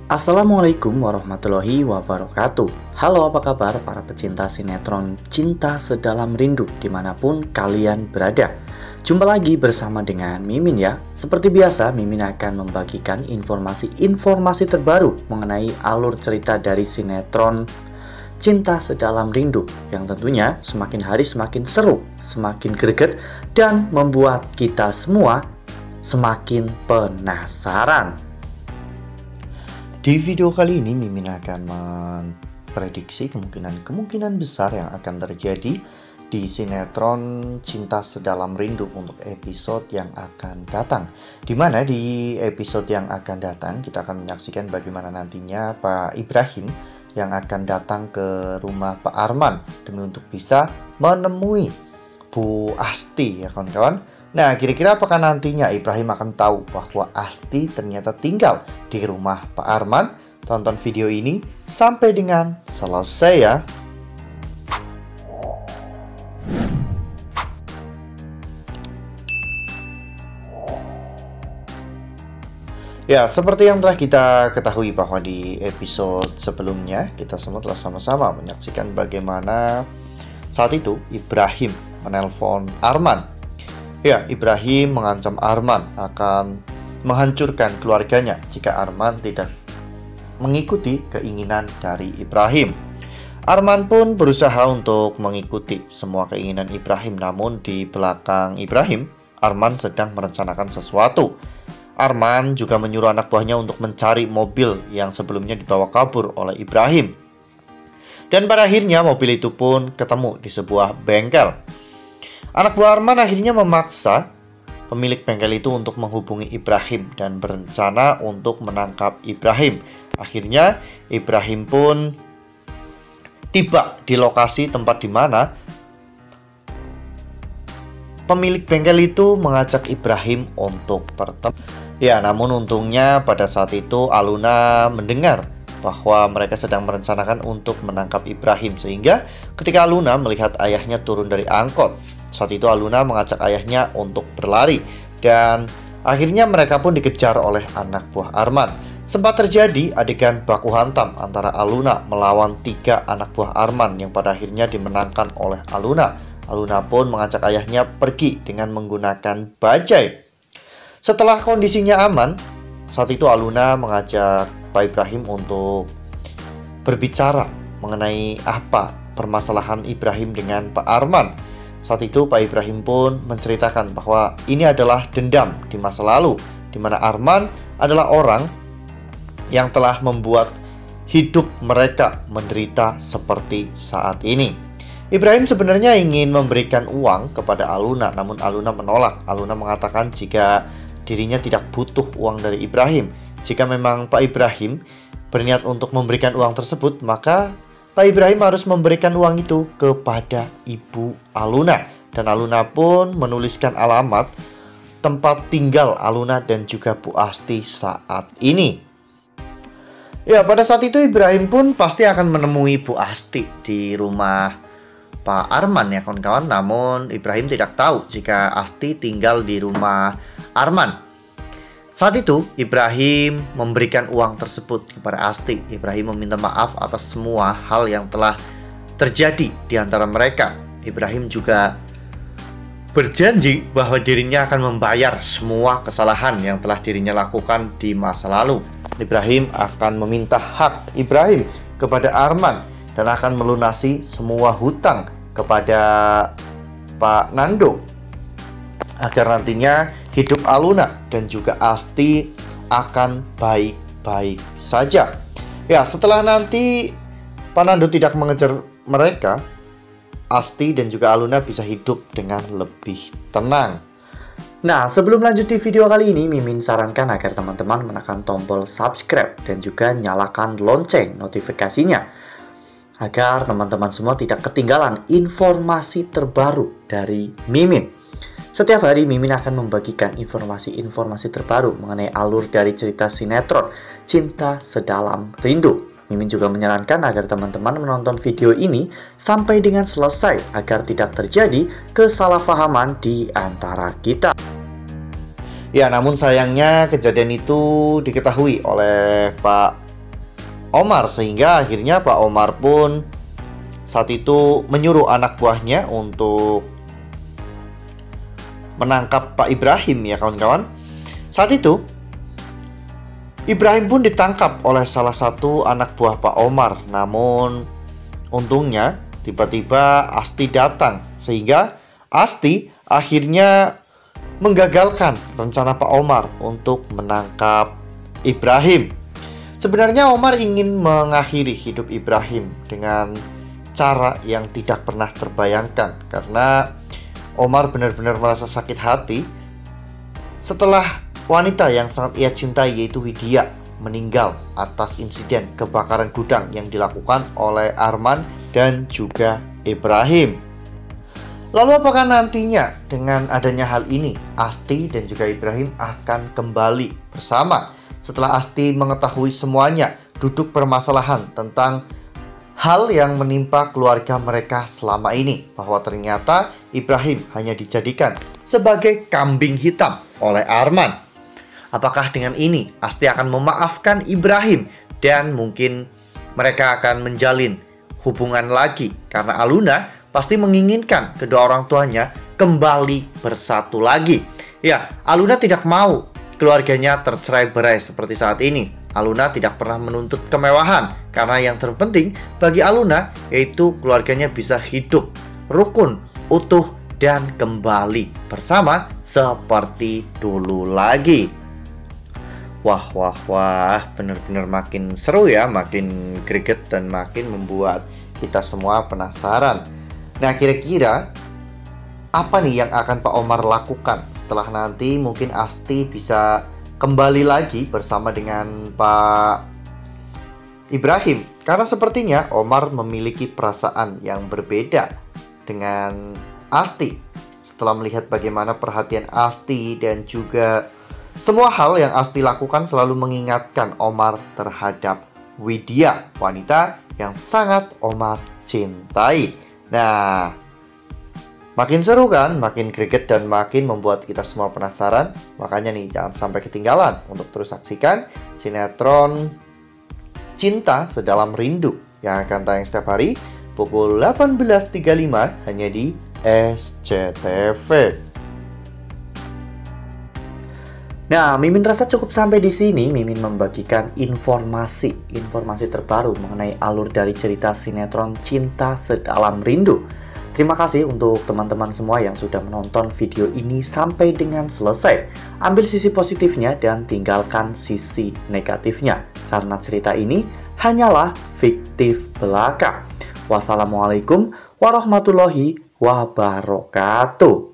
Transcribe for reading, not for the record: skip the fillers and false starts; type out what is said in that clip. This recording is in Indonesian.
Assalamualaikum warahmatullahi wabarakatuh. Halo, apa kabar para pecinta sinetron Cinta Sedalam Rindu dimanapun kalian berada. Jumpa lagi bersama dengan Mimin ya. Seperti biasa, Mimin akan membagikan informasi terbaru mengenai alur cerita dari sinetron Cinta Sedalam Rindu, yang tentunya semakin hari semakin seru, semakin greget, dan membuat kita semua semakin penasaran. Di video kali ini Mimin akan memprediksi kemungkinan besar yang akan terjadi di sinetron Cinta Sedalam Rindu untuk episode yang akan datang. Dimana di episode yang akan datang kita akan menyaksikan bagaimana nantinya Pak Ibrahim yang akan datang ke rumah Pak Arman demi untuk bisa menemui Bu Asti ya kawan-kawan. Nah, kira-kira apakah nantinya Ibrahim akan tahu bahwa Asti ternyata tinggal di rumah Pak Arman? Tonton video ini sampai dengan selesai ya. Ya, seperti yang telah kita ketahui bahwa di episode sebelumnya kita semua telah sama-sama menyaksikan bagaimana saat itu Ibrahim menelpon Arman. Ya, Ibrahim mengancam Arman akan menghancurkan keluarganya jika Arman tidak mengikuti keinginan dari Ibrahim. Arman pun berusaha untuk mengikuti semua keinginan Ibrahim, namun di belakang Ibrahim, Arman sedang merencanakan sesuatu. Arman juga menyuruh anak buahnya untuk mencari mobil yang sebelumnya dibawa kabur oleh Ibrahim. Dan pada akhirnya mobil itu pun ketemu di sebuah bengkel. Anak buah Arman akhirnya memaksa pemilik bengkel itu untuk menghubungi Ibrahim dan berencana untuk menangkap Ibrahim. Akhirnya Ibrahim pun tiba di lokasi tempat di mana pemilik bengkel itu mengajak Ibrahim untuk bertemu. Ya, namun untungnya pada saat itu Aluna mendengar bahwa mereka sedang merencanakan untuk menangkap Ibrahim, sehingga ketika Aluna melihat ayahnya turun dari angkot, saat itu Aluna mengajak ayahnya untuk berlari dan akhirnya mereka pun dikejar oleh anak buah Arman. Sempat terjadi adegan baku hantam antara Aluna melawan 3 anak buah Arman yang pada akhirnya dimenangkan oleh Aluna. Aluna pun mengajak ayahnya pergi dengan menggunakan bajai. Setelah kondisinya aman, saat itu Aluna mengajak Pak Ibrahim untuk berbicara mengenai apa permasalahan Ibrahim dengan Pak Arman. Saat itu Pak Ibrahim pun menceritakan bahwa ini adalah dendam di masa lalu, di mana Arman adalah orang yang telah membuat hidup mereka menderita seperti saat ini. Ibrahim sebenarnya ingin memberikan uang kepada Aluna, namun Aluna menolak. Aluna mengatakan jika dirinya tidak butuh uang dari Ibrahim. Jika memang Pak Ibrahim berniat untuk memberikan uang tersebut, maka Pak Ibrahim harus memberikan uang itu kepada Ibu Aluna. Dan Aluna pun menuliskan alamat tempat tinggal Aluna dan juga Bu Asti saat ini. Ya, pada saat itu Ibrahim pun pasti akan menemui Bu Asti di rumah Pak Arman ya kawan-kawan. Namun Ibrahim tidak tahu jika Asti tinggal di rumah Arman. Saat itu Ibrahim memberikan uang tersebut kepada Asti. Ibrahim meminta maaf atas semua hal yang telah terjadi di antara mereka. Ibrahim juga berjanji bahwa dirinya akan membayar semua kesalahan yang telah dirinya lakukan di masa lalu. Ibrahim akan meminta hak Ibrahim kepada Arman dan akan melunasi semua hutang kepada Pak Nando, agar nantinya hidup Aluna dan juga Asti akan baik-baik saja. Ya, setelah nanti Pak Nando tidak mengejar mereka, Asti dan juga Aluna bisa hidup dengan lebih tenang. Nah, sebelum lanjut di video kali ini, Mimin sarankan agar teman-teman menekan tombol subscribe dan juga nyalakan lonceng notifikasinya, agar teman-teman semua tidak ketinggalan informasi terbaru dari Mimin. Setiap hari Mimin akan membagikan informasi-informasi terbaru mengenai alur dari cerita sinetron Cinta Sedalam Rindu. Mimin juga menyarankan agar teman-teman menonton video ini sampai dengan selesai agar tidak terjadi kesalahpahaman di antara kita. Ya, namun sayangnya kejadian itu diketahui oleh Pak Omar, sehingga akhirnya Pak Omar pun saat itu menyuruh anak buahnya untuk menangkap Pak Ibrahim ya kawan-kawan. Saat itu Ibrahim pun ditangkap oleh salah satu anak buah Pak Omar. Namun untungnya tiba-tiba Asti datang, sehingga Asti akhirnya menggagalkan rencana Pak Omar untuk menangkap Ibrahim. Sebenarnya Omar ingin mengakhiri hidup Ibrahim dengan cara yang tidak pernah terbayangkan, karena Omar benar-benar merasa sakit hati setelah wanita yang sangat ia cintai, yaitu Widya, meninggal atas insiden kebakaran gudang yang dilakukan oleh Arman dan juga Ibrahim. Lalu apakah nantinya dengan adanya hal ini Asti dan juga Ibrahim akan kembali bersama setelah Asti mengetahui semuanya duduk permasalahan tentang hal yang menimpa keluarga mereka selama ini, bahwa ternyata Ibrahim hanya dijadikan sebagai kambing hitam oleh Arman. Apakah dengan ini Asti akan memaafkan Ibrahim dan mungkin mereka akan menjalin hubungan lagi, karena Aluna pasti menginginkan kedua orang tuanya kembali bersatu lagi. Ya, Aluna tidak mau keluarganya tercerai-berai seperti saat ini. Aluna tidak pernah menuntut kemewahan, karena yang terpenting bagi Aluna yaitu keluarganya bisa hidup rukun, utuh, dan kembali bersama seperti dulu lagi. Wah, benar-benar makin seru ya, makin greget dan makin membuat kita semua penasaran. Nah, kira-kira apa nih yang akan Pak Omar lakukan setelah nanti mungkin Asti bisa kembali lagi bersama dengan Pak Ibrahim? Karena sepertinya Omar memiliki perasaan yang berbeda dengan Asti setelah melihat bagaimana perhatian Asti dan juga semua hal yang Asti lakukan selalu mengingatkan Omar terhadap Widya, wanita yang sangat Omar cintai. Nah, makin seru kan, makin greget dan makin membuat kita semua penasaran. Makanya nih, jangan sampai ketinggalan untuk terus saksikan sinetron Cinta Sedalam Rindu yang akan tayang setiap hari pukul 18.35 hanya di SCTV. Nah, Mimin rasa cukup sampai di sini. Mimin membagikan informasi terbaru mengenai alur dari cerita sinetron Cinta Sedalam Rindu. Terima kasih untuk teman-teman semua yang sudah menonton video ini sampai dengan selesai. Ambil sisi positifnya dan tinggalkan sisi negatifnya, karena cerita ini hanyalah fiktif belaka. Wassalamualaikum warahmatullahi wabarakatuh.